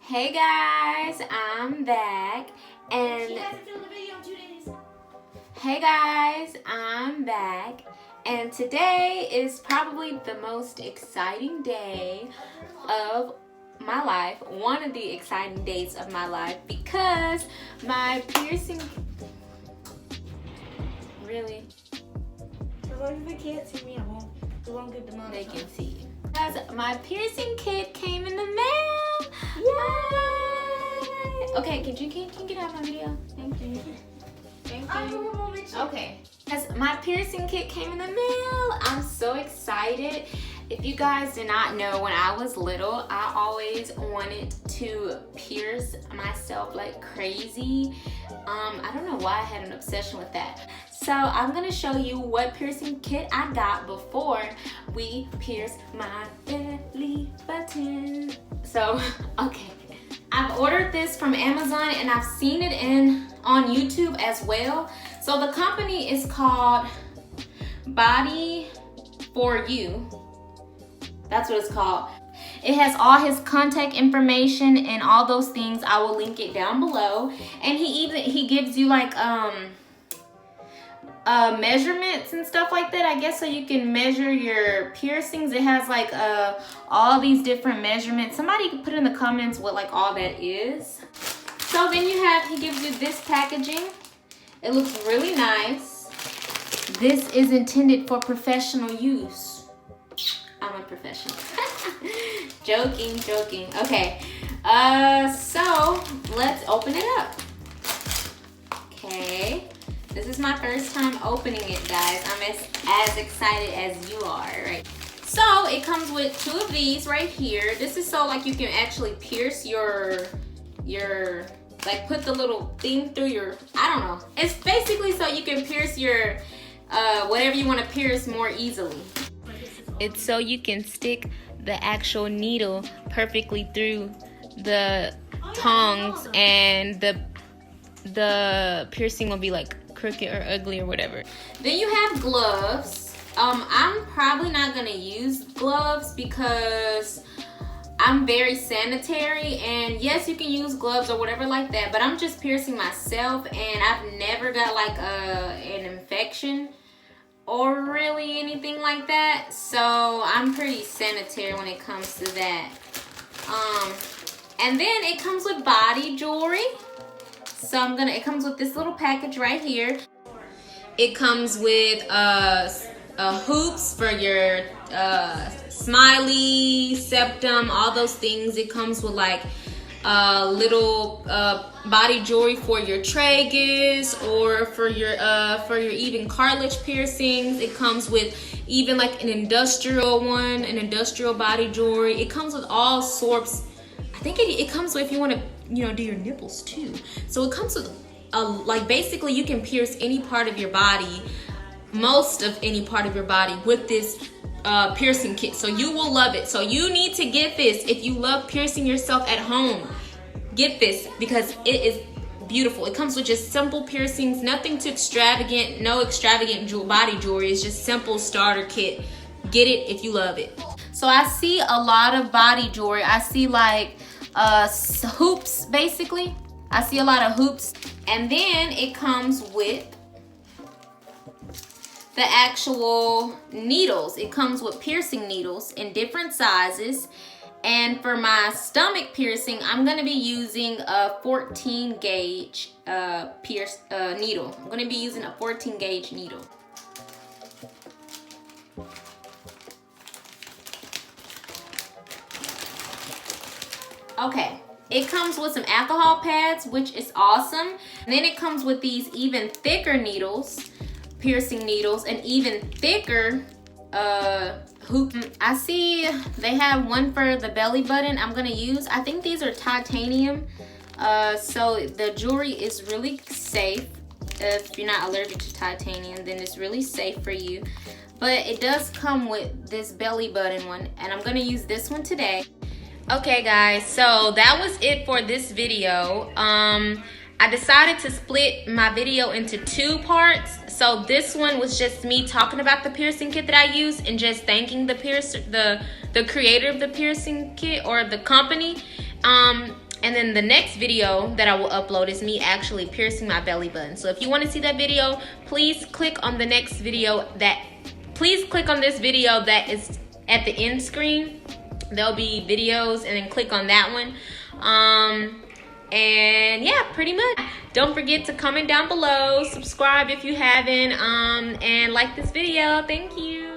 Hey guys, I'm back and She hasn't filmed a video in 2 days. hey guys, I'm back and today is probably the most exciting day of my life, one of the exciting days of my life, because my piercing really As long as they can't see me, it won't get the money. they can see you. Guys, my piercing kit came in the mail. Yay! Okay, can you get out of my video? Thank you. Thank you. Okay. As my piercing kit came in the mail, I'm so excited. If you guys did not know, when I was little, I always wanted to pierce myself like crazy. I don't know why I had an obsession with that. So I'm gonna show you what piercing kit I got before we pierce my belly button. So, okay. I've ordered this from Amazon and I've seen it on YouTube as well. So the company is called BODYJ4YOU. That's what it's called. It has all his contact information and all those things. I will link it down below. And he gives you like measurements and stuff like that, I guess, so you can measure your piercings. It has like all these different measurements. Somebody can put in the comments what like all that is. So then he gives you this packaging. It looks really nice. This is intended for professional use. I'm a professional. Joking. Okay, so let's open it up. Okay. This is my first time opening it, guys. I'm as excited as you are, right? So it comes with 2 of these right here. This is so like you can actually pierce your like put the little thing through your, I don't know. It's basically so you can pierce your whatever you want to pierce more easily. It's so you can stick the actual needle perfectly through the tongs and the piercing will be like crooked or ugly or whatever. Then you have gloves. I'm probably not gonna use gloves because I'm very sanitary, and yes, you can use gloves or whatever like that, but I'm just piercing myself and I've never got like an infection or really anything like that, so I'm pretty sanitary when it comes to that. And then it comes with body jewelry. So it comes with this little package right here. It comes with hoops for your smiley, septum, all those things. It comes with like little body jewelry for your tragus or for your even cartilage piercings. It comes with even like an industrial body jewelry. It comes with all sorts. I think it comes with if you want to, do your nipples too. So it comes with like basically you can pierce any part of your body, most of any part of your body with this piercing kit. So you will love it. So you need to get this if you love piercing yourself at home. Get this because it is beautiful. It comes with just simple piercings, nothing too extravagant, no extravagant body jewelry. It's just simple starter kit. Get it if you love it. So I see a lot of body jewelry. I see like hoops, basically. I see a lot of hoops. And then it comes with the actual needles. It comes with piercing needles in different sizes. And for my stomach piercing, I'm gonna be using a 14 gauge needle. I'm gonna be using a 14 gauge needle. Okay, it comes with some alcohol pads, which is awesome. And then it comes with these even thicker needles, piercing needles, and even thicker hoop. I see they have one for the belly button I'm gonna use. I think these are titanium, so the jewelry is really safe. If you're not allergic to titanium, then it's really safe for you. But it does come with this belly button one, and I'm gonna use this one today. Okay guys, so that was it for this video. I decided to split my video into 2 parts. So this one was just me talking about the piercing kit that I use and just thanking the creator of the piercing kit or the company. then the next video that I will upload is me actually piercing my belly button. So if you want to see that video, please click on the next video please click on this video that is at the end screen. There'll be videos, and then click on that one. And yeah, pretty much. Don't forget to comment down below, subscribe if you haven't, and like this video. Thank you.